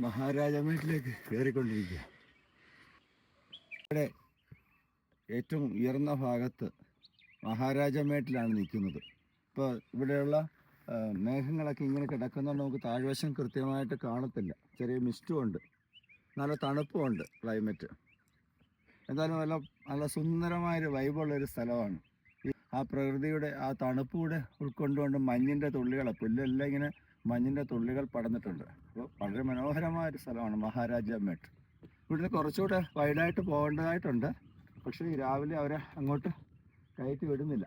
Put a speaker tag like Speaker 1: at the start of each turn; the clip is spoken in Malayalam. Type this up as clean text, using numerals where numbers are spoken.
Speaker 1: മഹാരാജമേട്ടിലേക്ക് കയറിക്കൊണ്ടിരിക്കുക. ഇവിടെ ഏറ്റവും ഉയർന്ന ഭാഗത്ത് മഹാരാജമേട്ടിലാണ് നിൽക്കുന്നത്. ഇപ്പോൾ ഇവിടെയുള്ള മേഘങ്ങളൊക്കെ ഇങ്ങനെ കിടക്കുന്നതുകൊണ്ട് നമുക്ക് താഴ്വശം കൃത്യമായിട്ട് കാണത്തില്ല. ചെറിയ മിസ്റ്റുമുണ്ട്, നല്ല തണുപ്പുമുണ്ട് ക്ലൈമറ്റ്. എന്തായാലും നല്ല സുന്ദരമായൊരു വൈബുള്ളൊരു സ്ഥലമാണ്. ആ പ്രകൃതിയുടെ ആ തണുപ്പൂടെ ഉൾക്കൊണ്ടുകൊണ്ട് മഞ്ഞിൻ്റെ തുള്ളികൾ, പുല്ലെല്ലാം ഇങ്ങനെ മഞ്ഞിൻ്റെ തുള്ളികൾ പടർന്നിട്ടുണ്ട്. അപ്പോൾ വളരെ മനോഹരമായൊരു സ്ഥലമാണ് മഹാരാജമേട്ട്. ഇവിടുന്ന് കുറച്ചുകൂടെ വൈഡായിട്ട് പോകേണ്ടതായിട്ടുണ്ട്. പക്ഷേ ഈ രാവിലെ അവരെ അങ്ങോട്ട് കയറ്റി വിടുന്നില്ല.